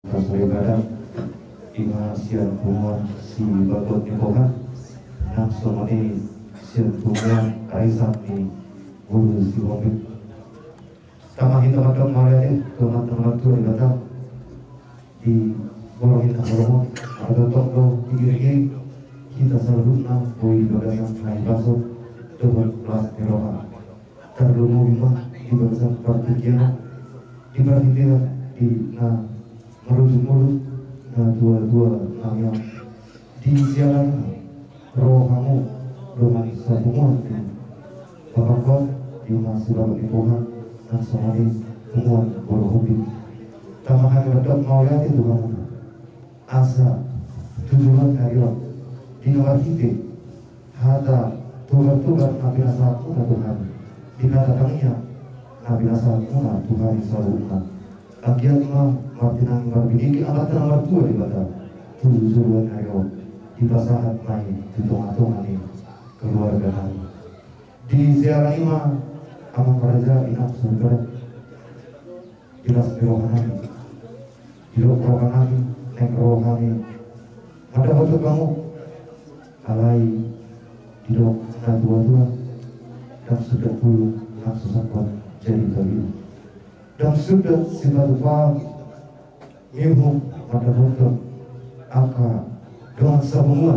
Ibadah Ima sian bunga si bagot ni Tuhan Nang somoni sian bunga kaisan ni guru si wabit Tamahin teman-teman mariade teman-teman tu ibadah di borohin tak ada toko tigir kita selalu nang boi ibadah yang naik baso dengan kelas teroha terlalu bimah di bahasa partikian di partikian di mulut dua yang di jalan roh kamu dengan semua bapak kau di masuk di Tuhan dan semua semua berhobi tambahan betul mau lihat itu kamu asa tujuan karyawan di nomor tiga ada tugas nabi nasaku na Tuhan dikatakannya nabi nasaku na Tuhan selalu agian martinang marbiniki alat nomor 2 di bata tujuan ayo di pasahat main tutung-atung ini keluarga kami di ziarah ima amang raja inak surga jelas rohani di rohani nek rohani ada waktu kamu alai di na dua dan sudah puluh langsung sempat jadi tadi dan sudah sifat faham minhum pada waktu angka dengan semua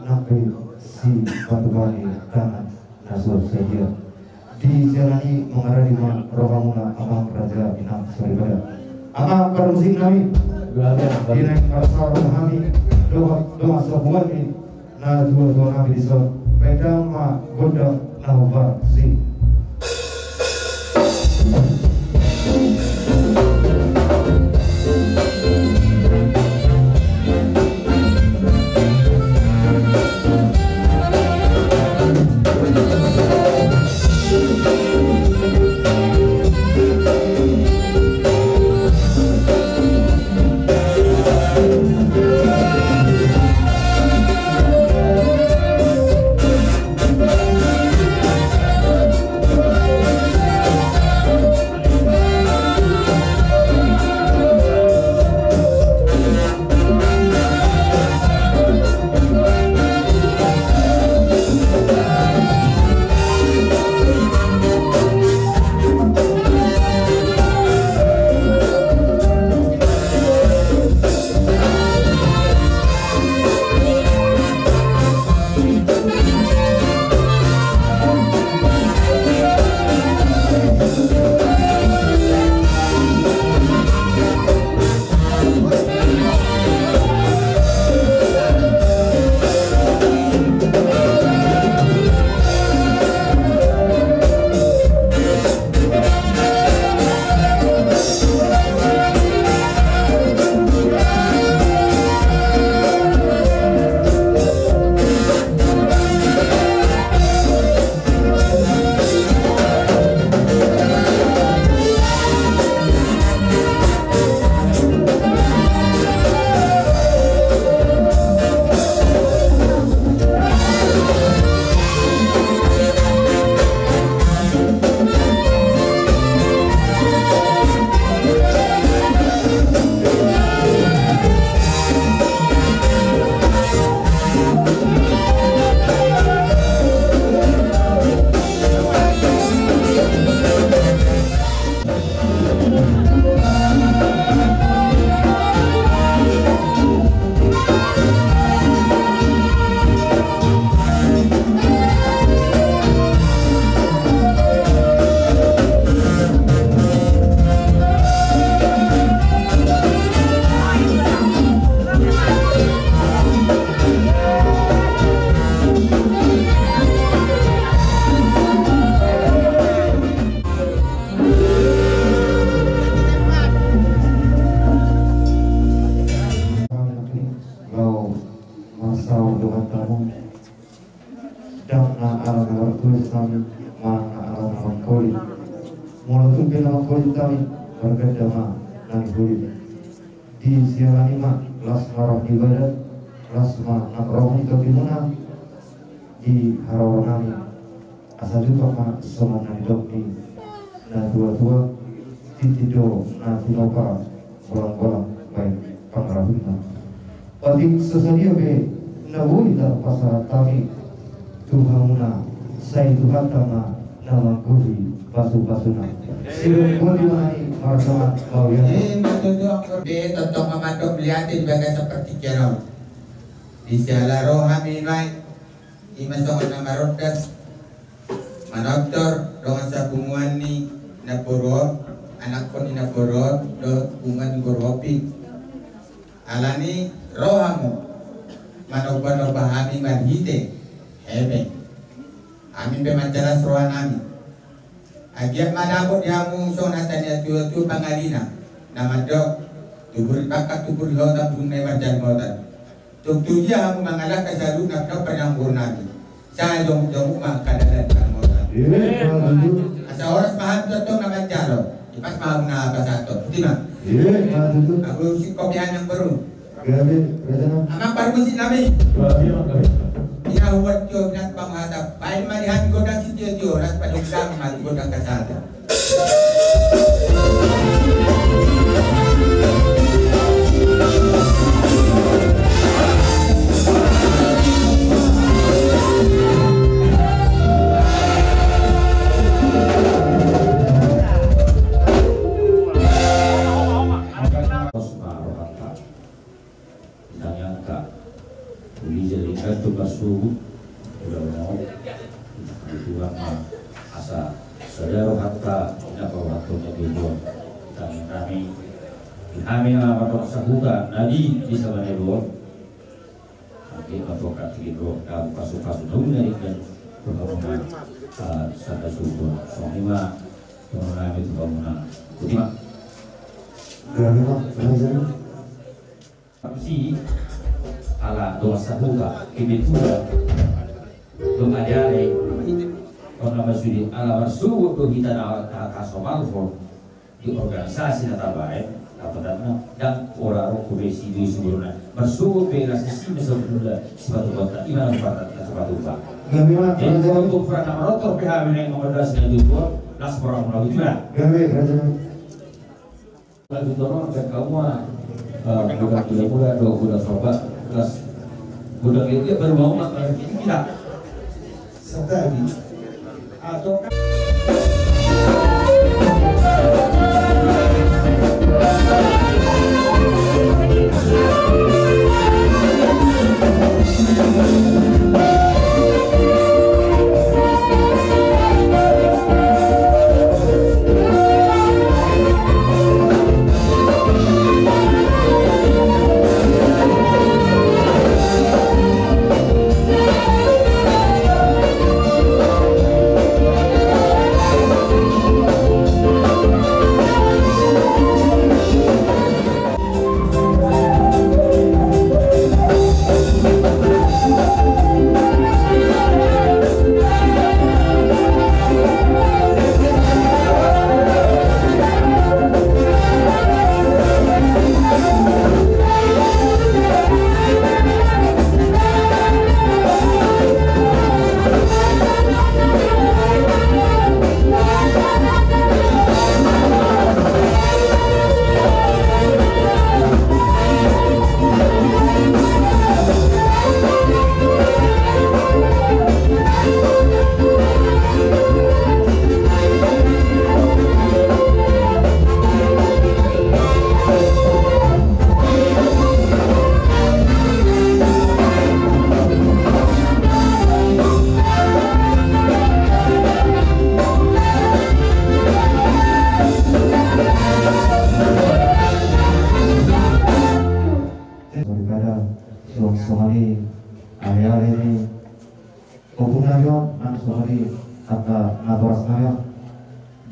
nabi si batu-bani tangan nasur saja dijalani mengarah di rohamuna amang raja inam saribaya amang karusing nami dineng karasar rohani doa sebuah ini na dua nabi disor pedang ma gondang nahubar si di siaran lima lasmarah ibadat lasma nakrohni kebimuna di harawanami asal juga ma somana dokni na dua titido na tinopa bolang-bolang baik pangarapina. Patik sesadia be nawui da pasar kami Tuhan muna saya Tuhan tama nama kuri pasu-pasuna. Sirung pun dimana marsama mawiyah. Matutong kurbe totong mamadong liatin bagai seperti kero. Di siala roh haminai imasong na marodas manoktor dongan sa bunguan ni napurot anak ko ni napurot do bungan goropi alani rohamu manobah hami manhite hebe amin be manjalas rohan ami agiat madabot yamu son atanya tu pangalina nama dok tubur pakat tubur hota bungai marjan hotan tuk tuja hamu mangalak kasalu nakna penyambur nabi saya jom kadang kan hotan asa oras paham totong nama jalo ipas paham na apa satu tima aku si kopian yang baru amang permisi nami ina huwat yo nat panghata baik marihan godang si tio ras padunggang mati godang kasada suhu udah mau itu asa saudara hatta tidak waktunya dibuat dan kami apa sahuka nabi bisa meneluar nanti advokat gitu dan pasu-pasu dari dan pengembangan sada suhu soalnya pengembangan itu bangunan kutima si ala doa sahuka kini juga belum ada karena masih ala bersuhu tuh kita nak kasomal di organisasi nata baik atau dan orang kubesi di sebelumnya bersuhu bela sisi sebelumnya sepatu bata iman sepatu sepatu bata. Jadi untuk para rotor PH yang mengoperasikan itu nas orang melalui juga. Lalu dorong ke kamu bukan tidak mudah dong sudah coba kelas udah dia baru mau makan ini tidak sekali atau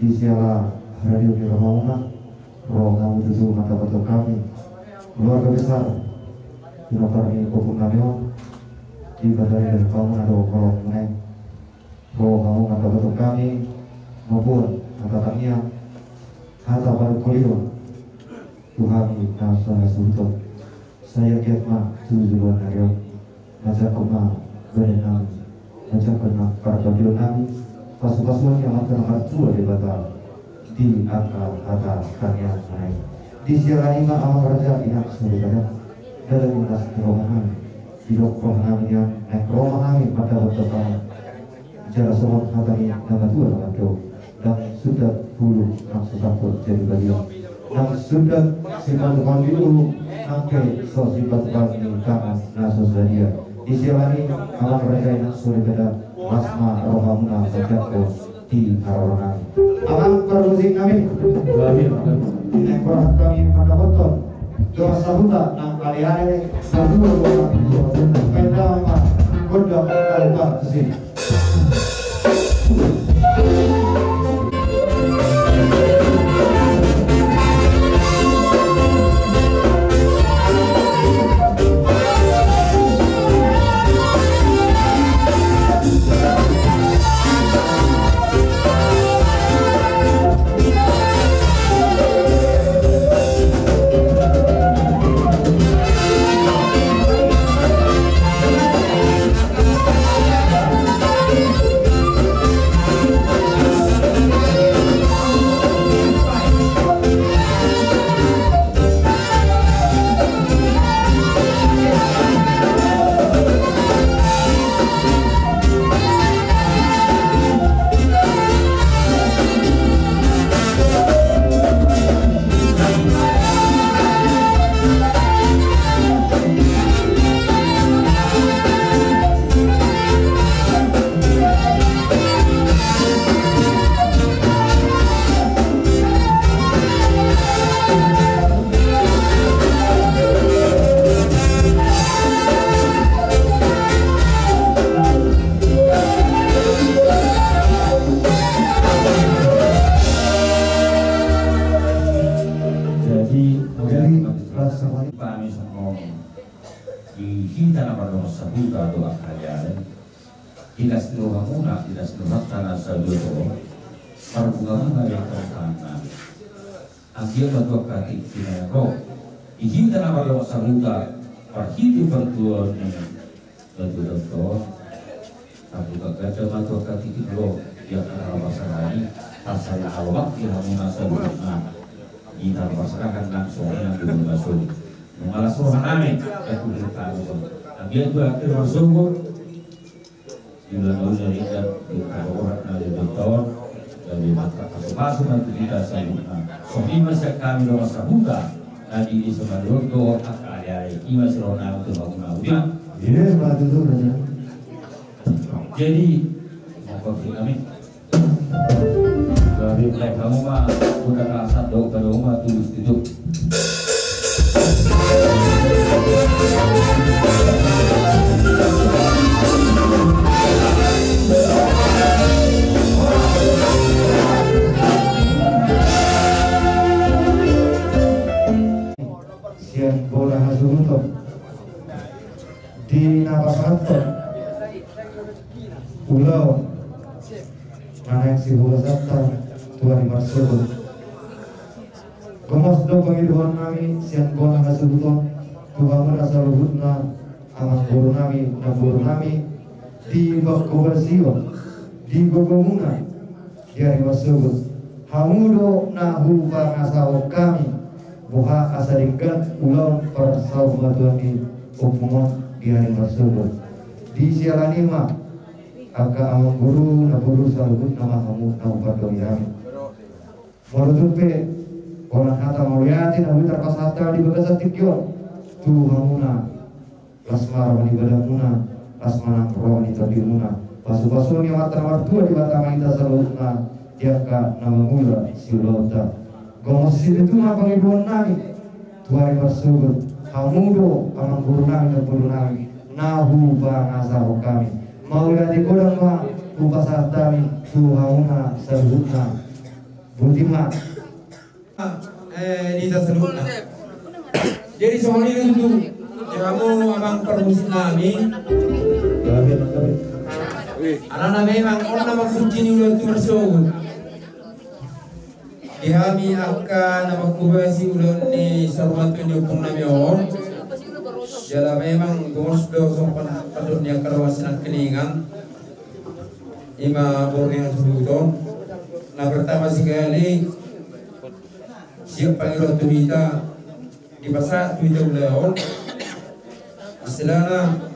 di siala radio di Romauna, Romauna itu mata-mata kami, keluarga besar, dinotarni Kopunganyo, di badai dan kamu ada kolom meneng, Romauna mata-mata kami, maupun mata-matanya, kata baru kuliah, Tuhan nasa sultan, saya kiatma tujuan hari, macam kuma berenang, macam pernah para nami. Pasu-pasuan yang akan tua di batal di angka kata karya naik di sirahima amang raja yang surga dalam lintas romahan hidup romahan yang naik romahan pada waktu kamu jalan semua hatani nama dua waktu dan sudah bulu langsung takut jadi bagian dan sudah simpan dulu sampai sosibat kami kangen nasos dia di sirahim amang raja yang surga masma rohamuna berjatuh di Karolana. Alam permusik kami. Ini koran kami pada betul. Doa sabuta nang kalian berdua pendama kodok kalpa sini. Jadi kami dari kamu mah udah kasat dong pada rumah tulis itu. Sian bola hazuruto di Nabasanto Pulau Naik si bola Sabta Tuhan Marsebut Komos do penghidupan kami sian bola hazuruto Tuhan merasa luhutna amat guru nami di Bakubersiwa di Gogomuna dari Marsebut Hamudo nahu pangasau kami buha asadingkan ulang persahabatan di hubungan di hari tersebut di sialani mah agak amang guru na guru salubut nama kamu tahu pada yang menurut pe orang kata mauliati nabi terpasata di bagas tikyo tu hamuna lasmar wani badamuna lasmana rohani tadimuna pasu-pasu ni mata martua di batama ita salubutna tiaka nama mula silota Gomos itu mah penghidupan nami Tuhan bersebut Hamudo amang guru nami dan guru nami Nahu bangasa kami Mau ganti kodang mah Upasah kami Tuhauna sebutna Butima Nita sebutna Jadi soal ini itu kamu amang permusik nami Anak memang orang nama kucing udah tu bersebut Ihami akan nama kubasi ulun ni sarwat pendukung nami on. Jala memang gomos do sopan patutnya kerawasan keningan. Ima bornya subuton. Nah pertama sekali siap pangiro tuhita di pasar tuhita uleon istilahnya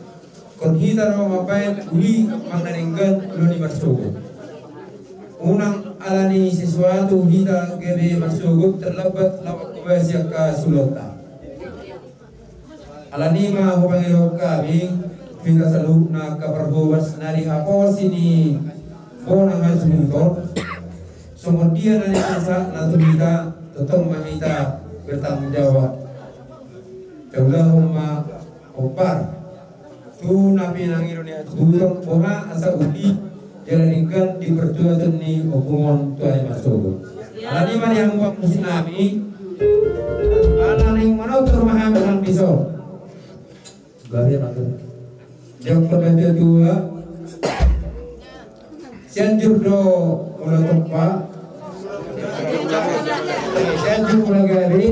konhita no mapain uli manganenggan uloni marsugo unang alani sesuatu hita gebe marsugo terlebat lawak kubasya ka sulota alani ma hupangiro kami hita selalu na kaparbuwas nari hapos ini bonang hasumutor kemudian nanti masa nanti kita tetap mahita bertanggung jawab. Allahumma opar tu nabi nang Indonesia turun boha asa udi jalankan di perjuangan ni hubungan tuai masuk. Alani mana yang buat musim nabi, alani yang mana tur maham dengan pisau. Gari nanti. Yang pertama dua, sianjur do mulai tempat. Sianjur mulai gari.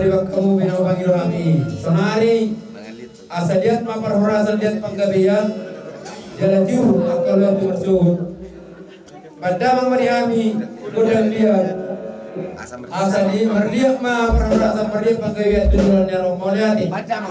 Kamu binaw panggil kami sonari asal lihat maparhorasan lihat panggabian jalan jauh akal yang bersuhud pada mangmariami mudah lihat asal di merliak maparhorasan perliak panggabian tujuan yang romoliati Bersama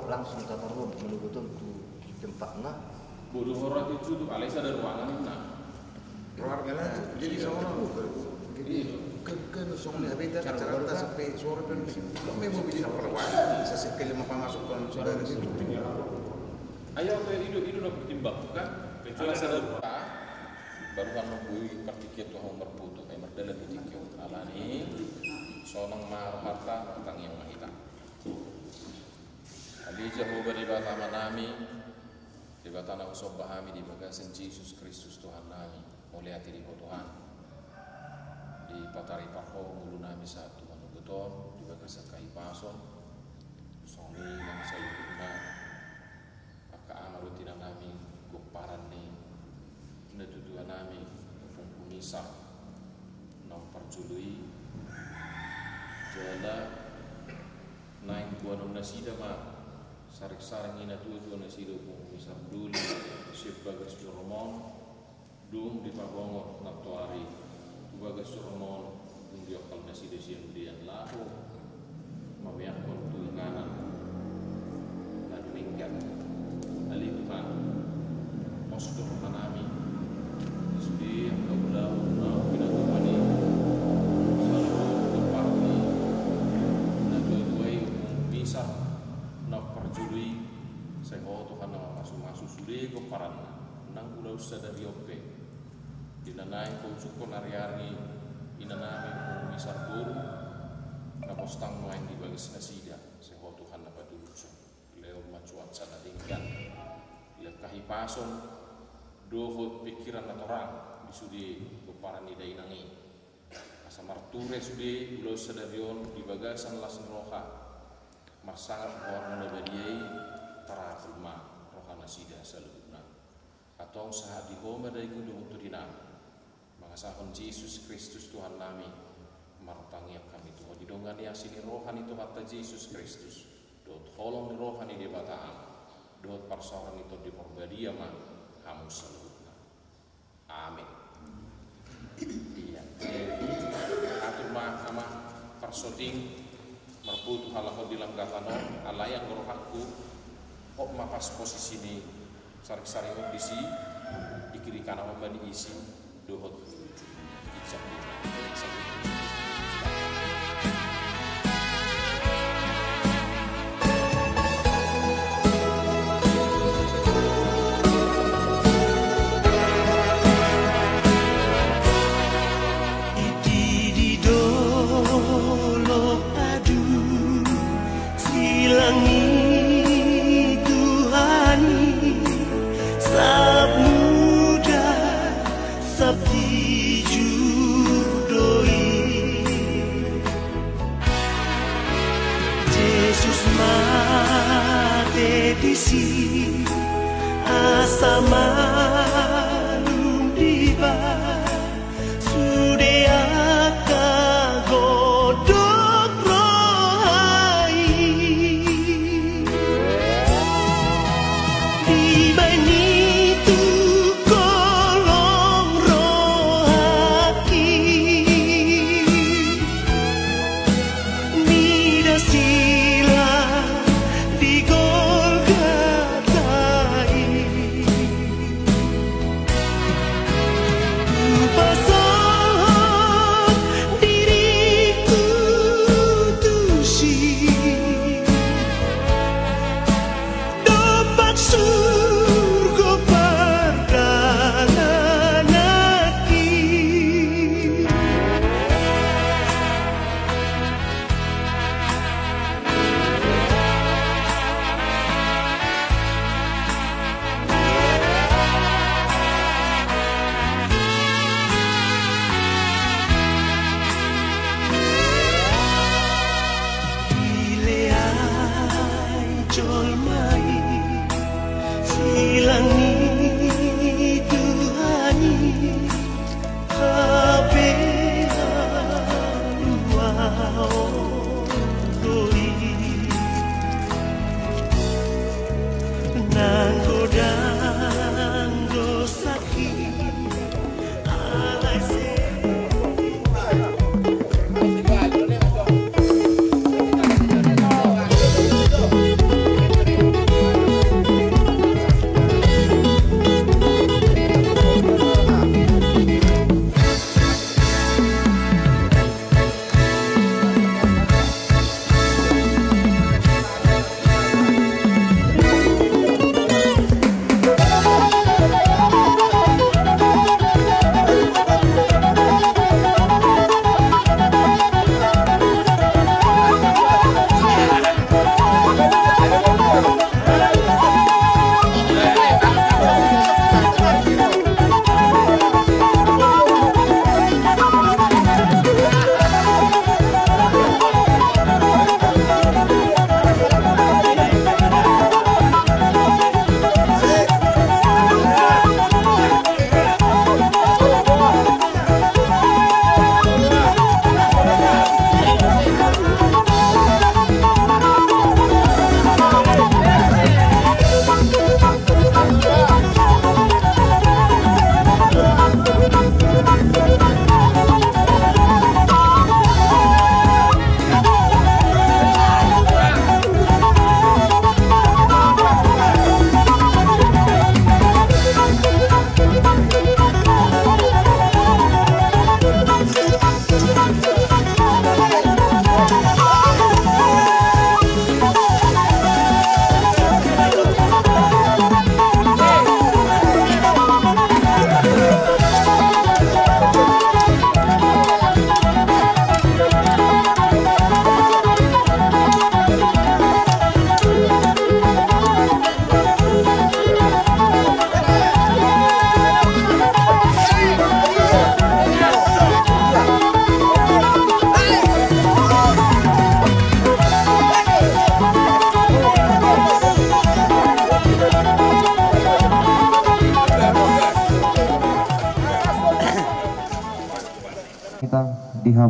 langsung tata ruang menunggu tu tempat nak. Bodoh horor itu tuh Alisa ada ruangan itu nak. Ruangan mana? Jadi sama orang. kan song ni habita caranta sampai sore pen kok me mau bikin apa lagi saya sekali mau masuk ke saudara situ ayo ke hidup nak bertimbang kan kecuali saya baru kan nunggu pertikit tuh homor butuh kayak merdalam bertikit alani sonang mar harta tentang yang mahita ali jauh dari bata manami di bata na usob bahami di bagasan Yesus Kristus Tuhan nami oleh hati di Tuhan di patari parho mulu nami satu manugeton di bagasan kaipason songi nang sayuna aka amarutina nami goparan ni natutuan nami pengkumisa nang perjului jala naik buanong nasida ma sarik-saring ina tuan nasida pengkumisa dulu siap bagas joromon dung di pabongot naktuari bagas joromon dung diokal nasida siang dian lahu mamiak kontu inganan lalu minggat ali Tuhan mosdo manami Sudi yang kaulah pinatuhani selalu berparti natutuai bisa nak perjuli seho Tuhan nama masuk sudi keparan nang udah sadari ope dinanai kau sukon hari-hari inanami bisa tur napostang main di bagas nasida seho Tuhan apa dulu leo macuan sana tinggal lekahi pason dohot pikiran orang di sudi keparan di dainangi asa marture sudi ulo sadarion di bagasan lasen roha marsangat warna nabadiai para rumah roha nasida saludna atau saat di homa dari kudu tudinam mangasahon Yesus Kristus Tuhan nami martangiap kami Tuhan didongani asini rohani Tuhan ta Yesus Kristus dot holong rohani di bataan dot parsoran itu di perbadia mah kamu saludna amin iya atur mah ama persoting merputu halakot dilam gatano alayang rohakku kok mapas posisi ini sarik-saring disi di kiri kanan diisi dohot ijak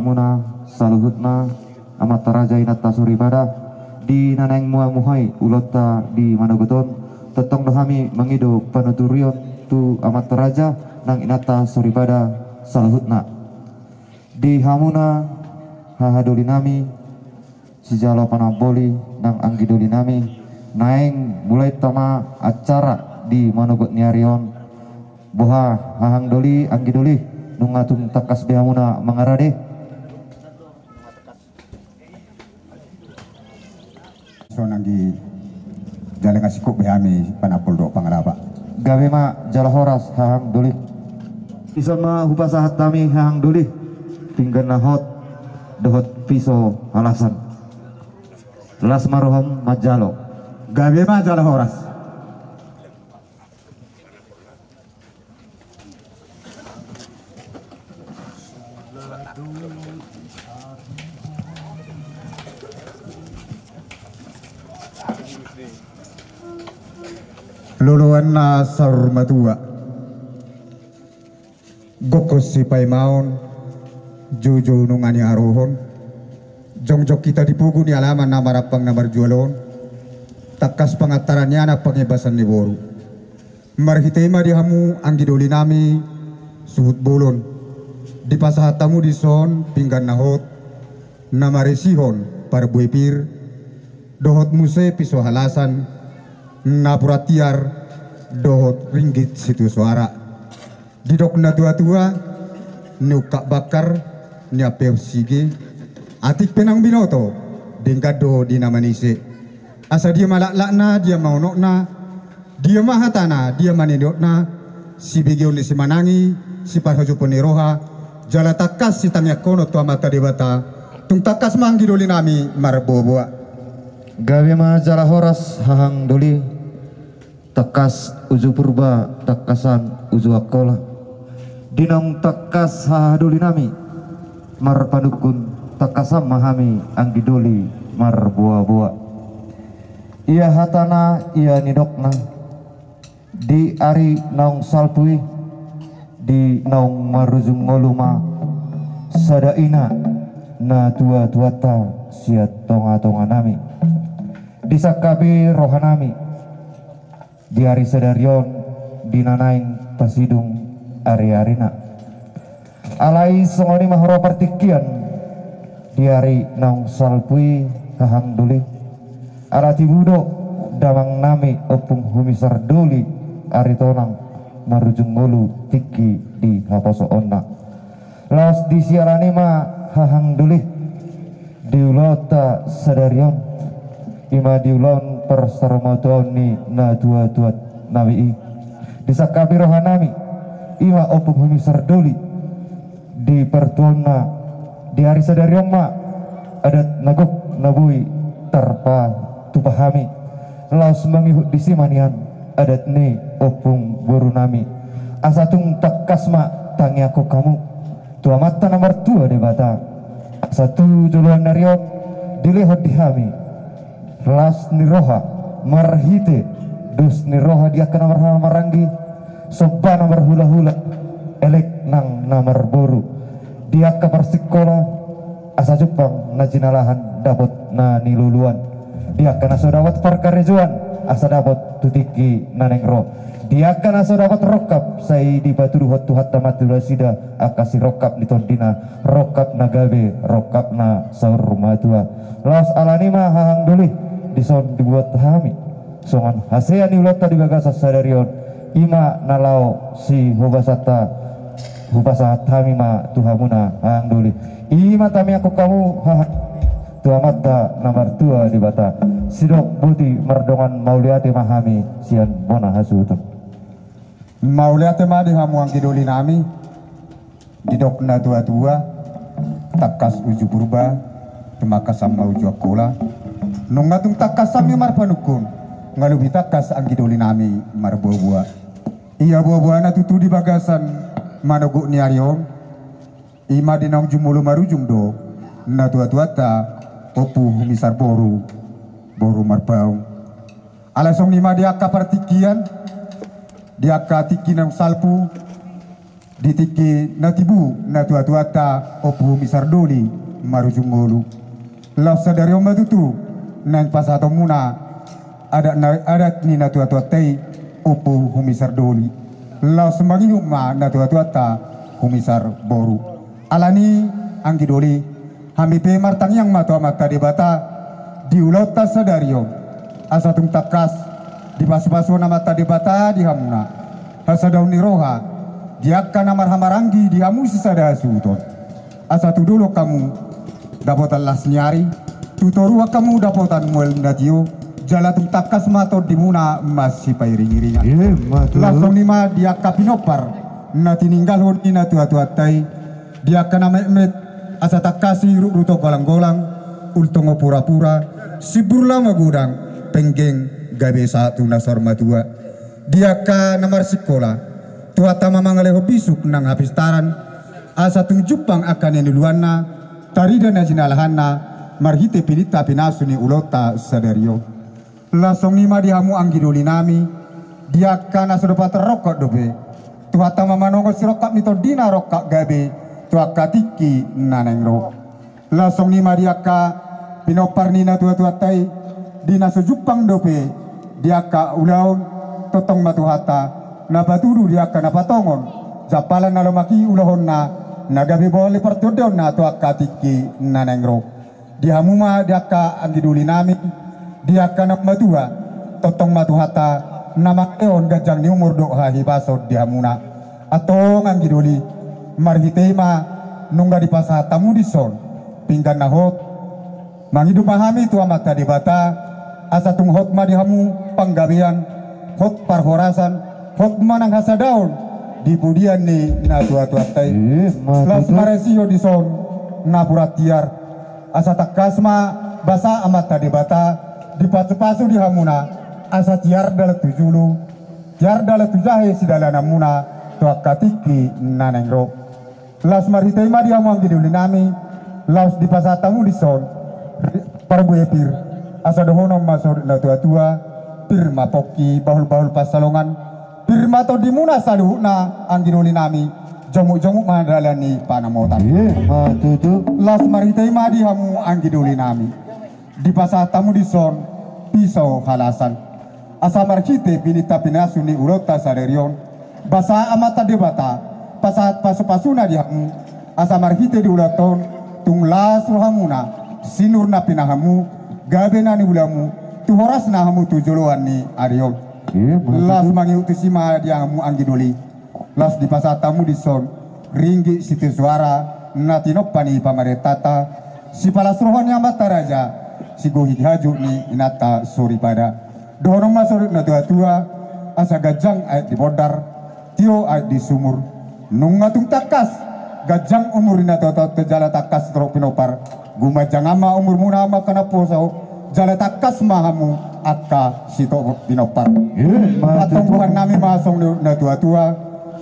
Bihamuna saluhutna amat raja inata suribada di naneng mua muhai ulota di Manogoton tetong dohami mengido panuturion tu amat raja nang inata suribada saluhutna di hamuna hahaduli nami sijalo panaboli nang anggiduli nami naeng mulai tama acara di Manogot Niarion boha hahang doli anggiduli nungatung takas bihamuna mangarade so nanggi jalan kasih behami panapol do pangalaba gawe ma jalahoras hahang doli isama hupasahat tami hahang doli tinggal nahot dohot piso alasan las marohom majalo gawe ma jalahoras luluan na sarmatua gokos si paimaon jojo nungani arohon jongjok kita dipugu ni alaman na marapang na marjualon takas pangatarannya na pangibasan ni boru marhitema di hamu ang gidoli nami suhut bolon di pasahatamu di son pinggan nahot na maresihon parbuipir dohot muse piso halasan napuratiar dohot ringgit situ suara didok na tua-tua nukak bakar nyapeu sige atik penang binoto dengkado di namanise asa dia malak-lakna dia maunokna dia mahatana dia manidokna si begion si manangi si parhojo poniroha jala takas si tangyak kono tua mata debata tung takas manggidoli nami marboboa gawe ma jala horas hahang doli takas uju purba takasan uju akola dinong takas hahaduli nami marpanukun takasam mahami anggidoli marbuah-buah ia hatana ia nidokna di ari naung salpui di naung marujung ngoluma sadaina na tua-tuata siat tonga-tonga nami disakabi rohanami di hari sedarion dinanaing pasidung ari-arina alai songoni mahoro partikian di hari naung salpui hahang duli arati budo damang nami opung humisar duli ari tonang marujung ngolu tiki di haposo onna laos di siarani ma hahang duli diulota sedarion ima diulon persarmotoni na dua-duat nawi disakabi rohanami ima opung humisar duli di pertuana di hari sadariong ma adat nagok nabui tarpa tupahami laos mangihut disimanian adat ni opung burunami asatung takkasma tangi aku kamu tua mata nomor 2 di bata satu juluan narion dilehot dihami las niroha marhite dus niroha dia kena marha maranggi soba nomor hula-hula elek nang namar boru dia kabar sekolah asa Jepang na jinalahan dapat na niluluan dia kena sodawat perkarejuan asa dapat tutiki naneng dia kena sodawat rokap sai di batu duhot tuhat tamatul sida akasi rokap di tondina rokap nagabe rokap na saur rumah tua los alanima hahang duli dison dibuat hami songan hasea ni ulota di bagasa sadarion ima nalau si hubasata hubasahat hami ma tuhamuna hang duli ima tami aku kamu tua mata nomor 2 di bata sidok buti merdongan mauliati mahami sian bona hasutun mauliati ma di hamu anggidoli nami didok na tua-tua takas uju purba temakasam mau uju akola nungatung takas sami marpanukun ngalubi takas anggidoli nami marbuah-buah iya buah-buah na tutu di bagasan manogok niarion ima dinong jumulu marujung do na tua-tuata opu humisar boru marbau alasong nima diaka partikian diaka tiki nang salpu ditiki natibu natuatuata opu misardoli marujungolu la sadari omatutu nan pasato muna adat ni natuatuatai opu humisardoli la semangi huma natuatuata humisar boru alani anggidoli hamipe martang yang mata debata diulota sadario asatung takas di pasu-pasu nama debata di hamuna hasadauni roha diakkan amar hamarangi di hamu sisada suton asatu dulu kamu dapotan las nyari tutorua kamu dapotan muel natio jalatung takas mato dimuna masih pairing-iringan langsung nima diakka pinopar nati ninggal hon ina tua-tuatai diakka nama emet asa takasi ruto golang-golang ultongo pura-pura sibur lama gudang penggeng gabe satu nasor matua diakka namar sekolah tua tama mangaleho bisuk nang hapistaran asa tung jupang akan yang duluanna tarida na jinalahanna marhite pilita pinasuni ulota sadario langsung nima dihamu anggidoli nami diakka nasodopat rokok dobe tua tama manongo sirokap nito dina rokak gabe tua katiki naneng rok langsung nima diakka pinopar nina tua-tua tai dina sejupang dobe diakka ulaun totong matuhata napatudu diakka napatongon japalan nalomaki ulahon na gabe boleh pertodon na tua katiki naneng rok dihamuma diakka anggidoli nami diakka nak matua totong matuhata nama eon gajang ni umur do hahi basod dihamuna atau anggidoli marhitema nungga di pasah tamu di son pinggan nahot mangidu pahami tua mata debata asa tung hot ma dihamu panggabean hot parhorasan hot manang hasa daun di pudian ni na tua-tua tai las maresio di son na puratiar asa takasma basa amata debata di pasu-pasu di hamuna asa tiar dalat tujulu tiar dalat tujahe sidalana muna tua katiki naneng rok las maritema dia mau giduli nami las di pasatamu di son parbu epir asa dohono masor na tua-tua pirma poki bahul-bahul pasalongan pirma to dimuna saluhna anggiduli nami jomuk-jomuk mandalani panamotan las maritema dia mau anggiduli nami di pasatamu di son pisau halasan asa marcite pilita pinasuni urota saderion basa amata debata pasat pasu-pasuna dihamu asa marhite di ulaton tunglas rohamuna sinurna pinahamu gabena ni ulamu tuhoras nahamu tujuluan ni arion las mangiutisima dihamu anggidoli las di pasatamu di son ringgi siti suara natinopani pamaretata si palas rohon yang mataraja si gohid haju ni inata suri pada dorong masuk na tua-tua asa gajang ayat di bodar tio ayat di sumur nungatung takas gajang umur ina tua-tua jala takas trok pinopar gumajang ama umur muna ama kana posau jala takas mahamu akka sito pinopar patungguhan nami masong na tua-tua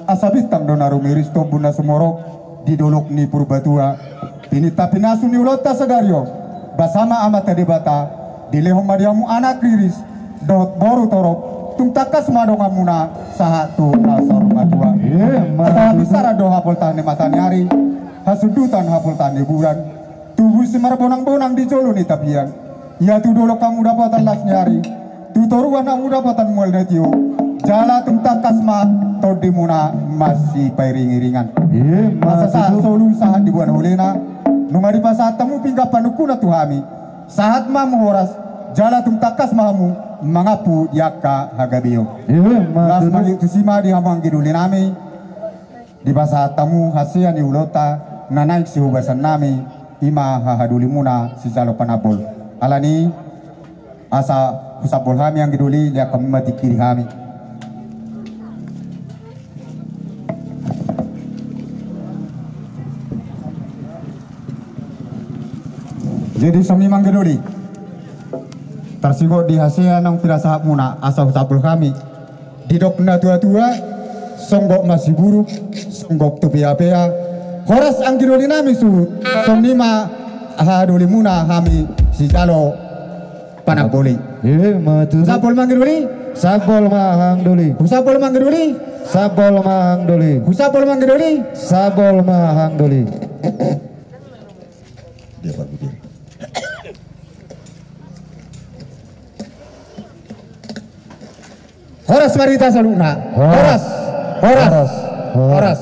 asa bitang dona rumiris to bunda semorok di dolok ni purbatua pinita pinasu ni ulota sagario basama amata debata dilehong madiamu anak riris dot boru torok tung takas madonga muna sahatu nasor madua asa bisara do hapol tane matanyari hasudutan hapol tane buran tubuh semar bonang-bonang di jolo ni tapian ya tu dolo kamu dapatan las nyari tu toruan kamu dapatan mual netio jala tung takas ma todi muna masih pairing-iringan masa saat solu saat dibuan hulena nunga di pasat tamu pingga panukuna tuhami saat mamu horas jala tung takas mamu mangapu yakka hagabio las magi tusima di hamang giduli nami di pasat tamu hasia ni ulota nanaik si hubasan nami ima hahaduli muna si jalo panabol alani asa husabol hami yang giduli yakka mati kiri hami jadi sami manggedoli tersigot di hasil nang pirasa muna asal tabul kami didokna tua-tua songgok masih buruk songgok tu pia-pia horas anggedoli nami su sonima ahadoli muna kami si jalo panaboli sabol manggedoli sabol mahang doli sabol manggedoli Sabol Mahang Doli. Husabol Manggedoli. Sabol Mahang Doli. Dia Pak Budi. Horas Marita Saluna. Horas. Horas. Horas.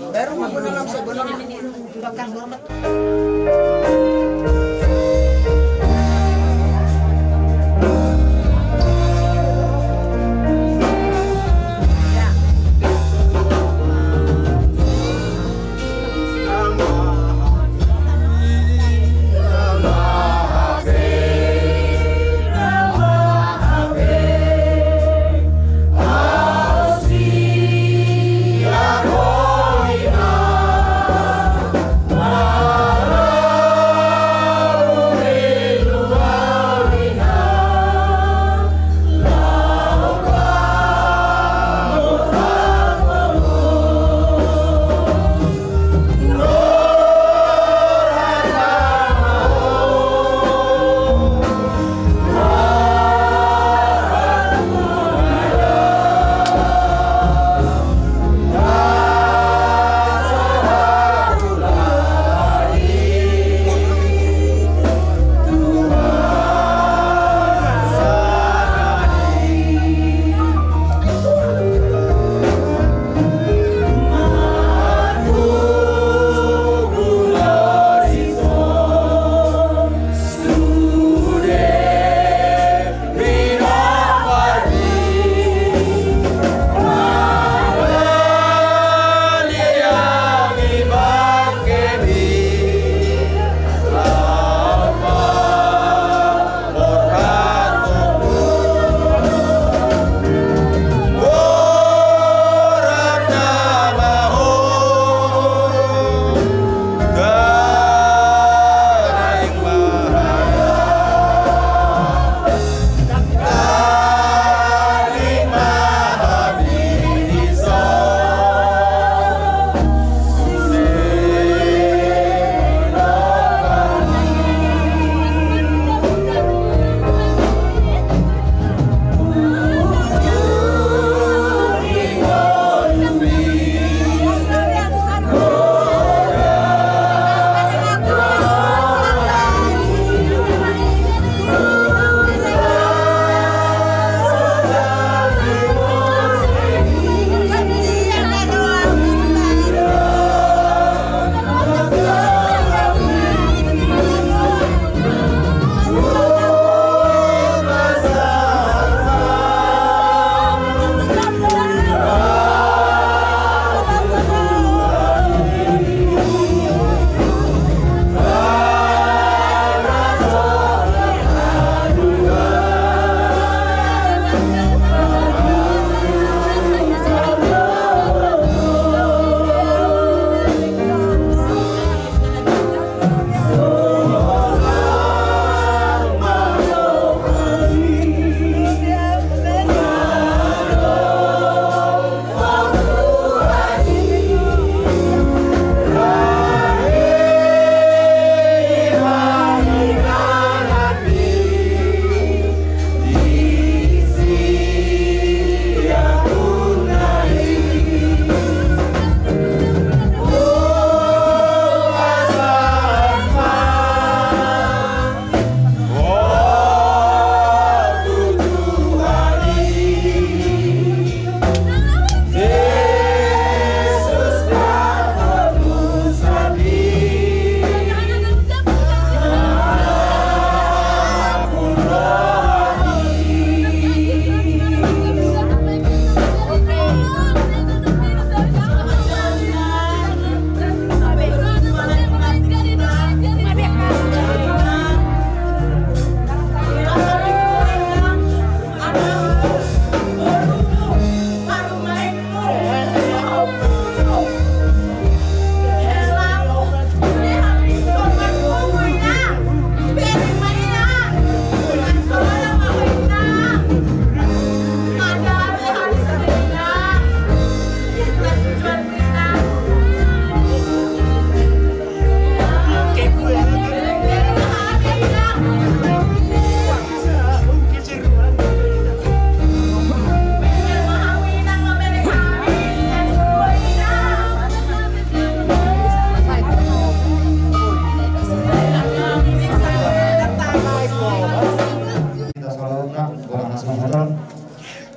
Baru mau nolong sebelum bakal hormat. Oh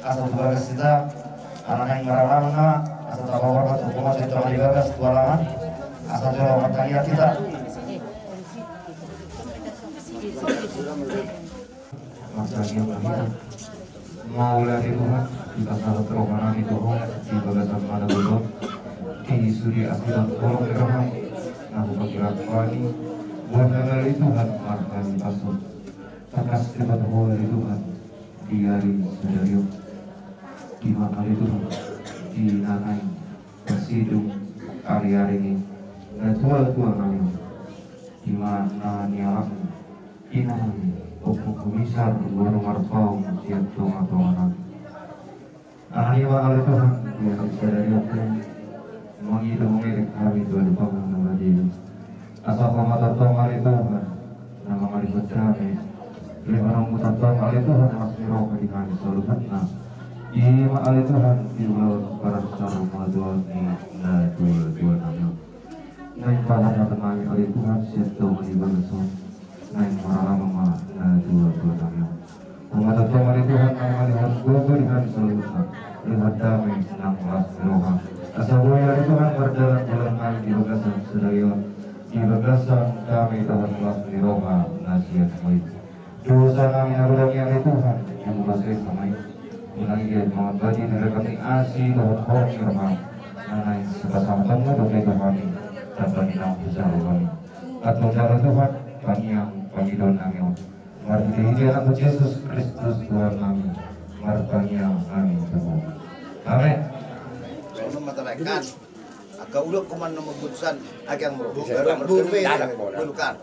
asa tugas kita anak yang marah-marah asa tabawarat hukuman kita melibatkan tualangan asa jalan kalian kita masanya bahaya maulah Tuhan kita salah terobosan itu di bagasan mana dulu di suri aslian tolong Tuhan aku bergerak lagi buat dari Tuhan marhan pasut takas kita dari Tuhan di hari sederhana di mana Tuhan di nanai bersidung hari-hari ini dan tua-tua kami di mana niaku inami Opo komisar luar marpau siap tonga-tonga ahli wa ala Tuhan yang sadari aku mengidu mengirik kami Tuhan pangang nama diri asal pamata tonga ali Tuhan nama mari bercerame lebarang mutat tonga ali Tuhan masmiro kadihani soluhatna ima ali Tuhan diulau para saru madual ni na dua namyo naik pahala temani ali Tuhan siap tonga di bangsa naik marah-marah dua namanya. Umat Tuhan Tuhan yang melihat gogo di hari seluruhnya, lihat damai senang kelas roha. Asal dari Tuhan berjalan bulan kali di bagasan sedayon, di bagasan damai Tuhan kelas roha nasihat baik. Dosa kami narulangi oleh Tuhan yang mengasih kami. Menangis mengabadi direkati asih Tuhan hoki rahmat. Nanai sebasam temu doa kami dapat inang besar kami. Atau cara Tuhan kami yang panggilan kami. Mari kita hidup Yesus Kristus Tuhan kami. Mari kami semua. Amin. Kalau matalakan, agak udah kuman nomor putusan agang bro. Bukan.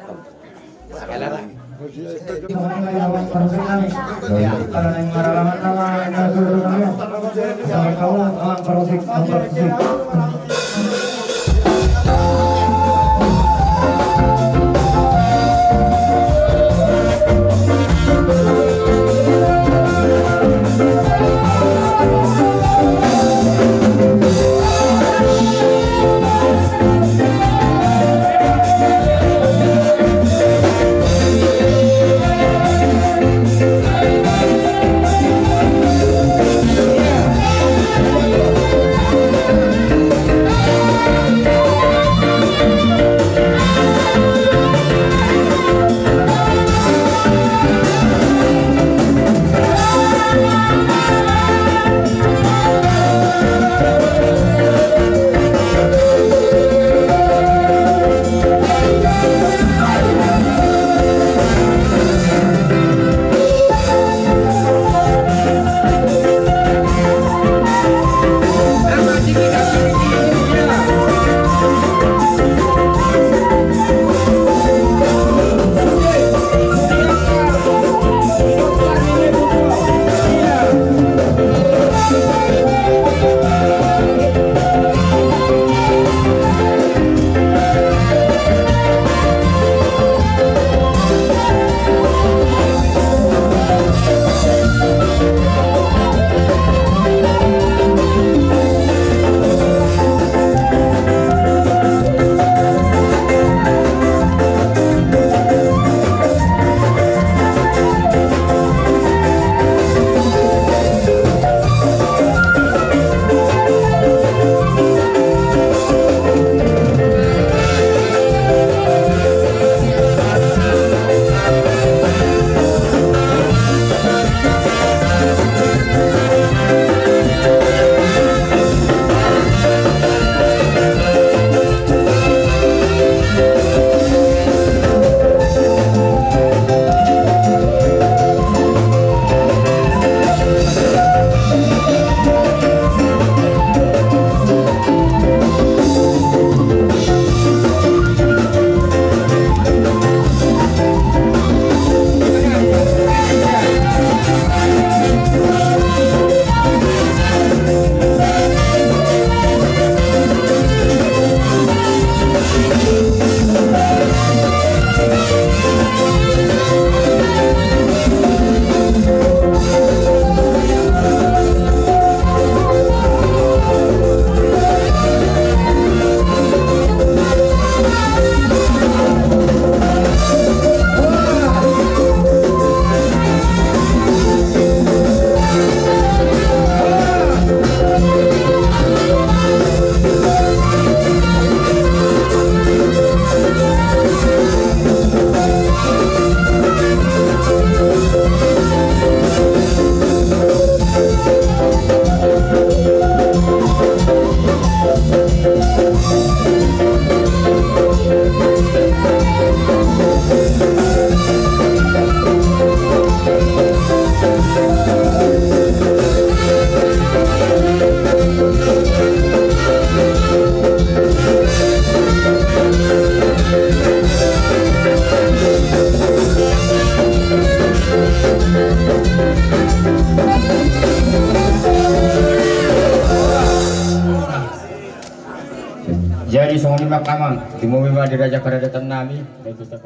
Jadi soalnya makamang, di mobil mah diraja keradatan nami, itu tak